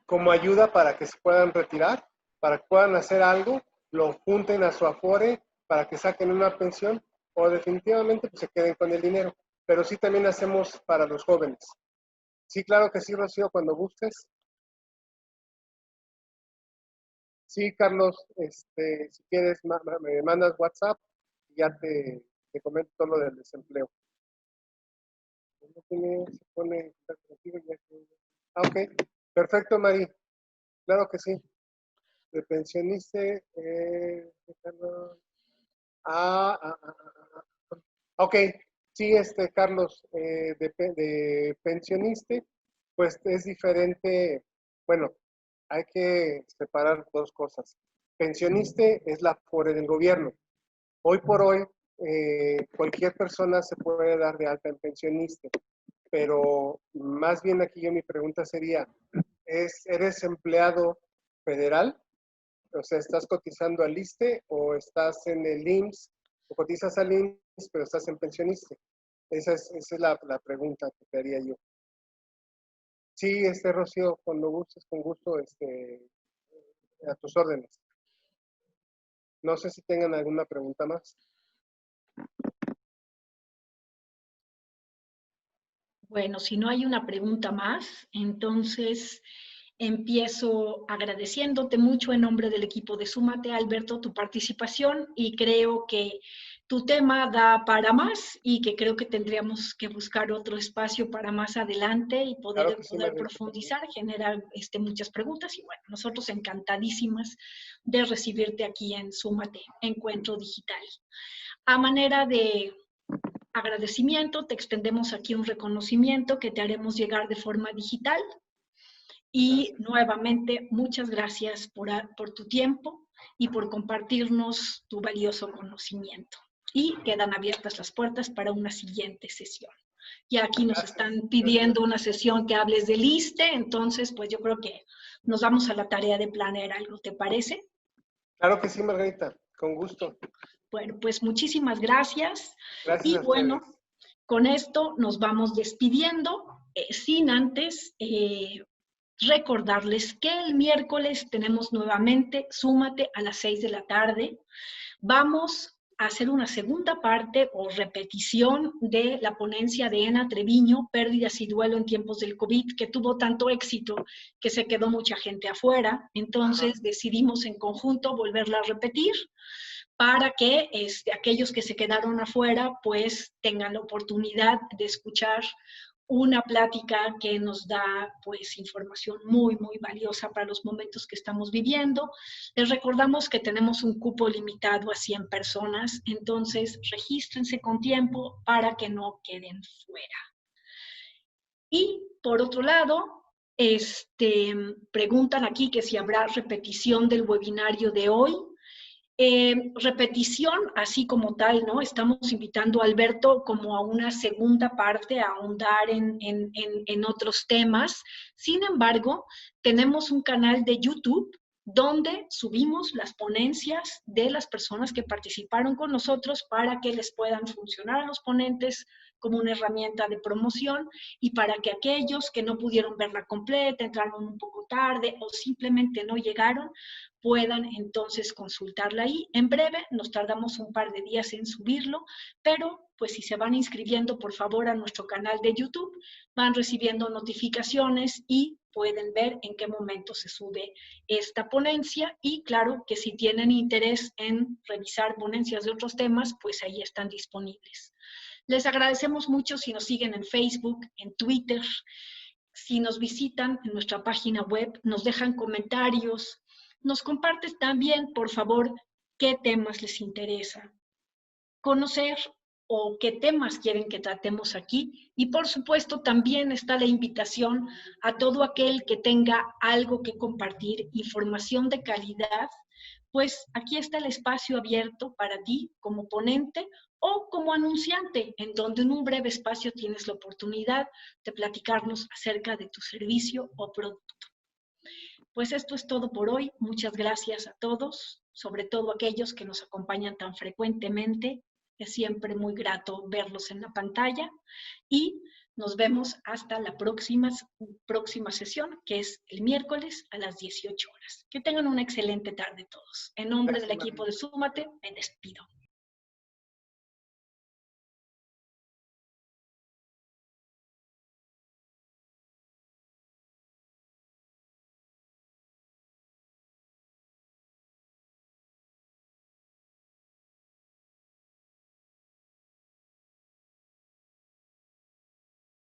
como ayuda para que se puedan retirar, para que puedan hacer algo, lo junten a su Afore para que saquen una pensión o definitivamente pues, se queden con el dinero. Pero sí también hacemos para los jóvenes. Sí, claro que sí, Rocío, cuando gustes. Sí, Carlos, si quieres, me mandas WhatsApp y ya te comento todo lo del desempleo. Se pone ok, perfecto, Mari. Claro que sí. De pensionista, ok, sí, Carlos, de pensionista, pues es diferente. Bueno, hay que separar dos cosas. Pensionista es la Afore del gobierno. Hoy por hoy, cualquier persona se puede dar de alta en pensionista, pero más bien aquí mi pregunta sería, ¿eres empleado federal? O sea, ¿estás cotizando al ISSSTE o estás en el IMSS o cotizas al IMSS pero estás en pensionista? Esa es la pregunta que te haría yo. Sí, Rocío, cuando gustes, con gusto, a tus órdenes. No sé si tengan alguna pregunta más. Bueno, si no hay una pregunta más, entonces empiezo agradeciéndote mucho en nombre del equipo de Súmate, Alberto, tu participación y creo que tu tema da para más y que creo que tendríamos que buscar otro espacio para más adelante y poder, Claro que sí, poder profundizar, generar muchas preguntas y bueno, nosotros encantadísimas de recibirte aquí en Súmate, Encuentro Digital. A manera de agradecimiento, te extendemos aquí un reconocimiento que te haremos llegar de forma digital. Y gracias. nuevamente, muchas gracias por tu tiempo y por compartirnos tu valioso conocimiento. Y quedan abiertas las puertas para una siguiente sesión. Y aquí nos están pidiendo una sesión que hables del ISSSTE, entonces pues yo creo que nos vamos a la tarea de planear algo, ¿te parece? Claro que sí, Margarita, con gusto. Bueno, pues muchísimas gracias. Gracias Y a ustedes. bueno, con esto nos vamos despidiendo, sin antes recordarles que el miércoles tenemos nuevamente Súmate a las 6 de la tarde. Vamos hacer una segunda parte o repetición de la ponencia de Ena Treviño, Pérdidas y Duelo en tiempos del COVID, que tuvo tanto éxito que se quedó mucha gente afuera. Entonces decidimos en conjunto volverla a repetir para que aquellos que se quedaron afuera pues tengan la oportunidad de escuchar una plática que nos da pues información muy, muy valiosa para los momentos que estamos viviendo. Les recordamos que tenemos un cupo limitado a 100 personas, entonces regístrense con tiempo para que no queden fuera. Y por otro lado, preguntan aquí que si habrá repetición del webinario de hoy. Repetición, así como tal, ¿no? Estamos invitando a Alberto como a una segunda parte, a ahondar en otros temas. Sin embargo, tenemos un canal de YouTube donde subimos las ponencias de las personas que participaron con nosotros para que les puedan funcionar a los ponentes como una herramienta de promoción y para que aquellos que no pudieron verla completa, entraron un poco tarde o simplemente no llegaron, puedan entonces consultarla ahí. En breve, nos tardamos un par de días en subirlo, pero pues si se van inscribiendo, por favor, a nuestro canal de YouTube, van recibiendo notificaciones y pueden ver en qué momento se sube esta ponencia. Y claro que si tienen interés en revisar ponencias de otros temas, pues ahí están disponibles. Les agradecemos mucho si nos siguen en Facebook, en Twitter, si nos visitan en nuestra página web, nos dejan comentarios, nos compartes también, por favor, qué temas les interesa conocer o qué temas quieren que tratemos aquí. Y por supuesto también está la invitación a todo aquel que tenga algo que compartir, información de calidad, pues aquí está el espacio abierto para ti como ponente o como anunciante, en donde en un breve espacio tienes la oportunidad de platicarnos acerca de tu servicio o producto. Pues esto es todo por hoy. Muchas gracias a todos, sobre todo aquellos que nos acompañan tan frecuentemente. Es siempre muy grato verlos en la pantalla y nos vemos hasta la próxima sesión, que es el miércoles a las 18 horas. Que tengan una excelente tarde todos. En nombre del equipo de Súmate, me despido.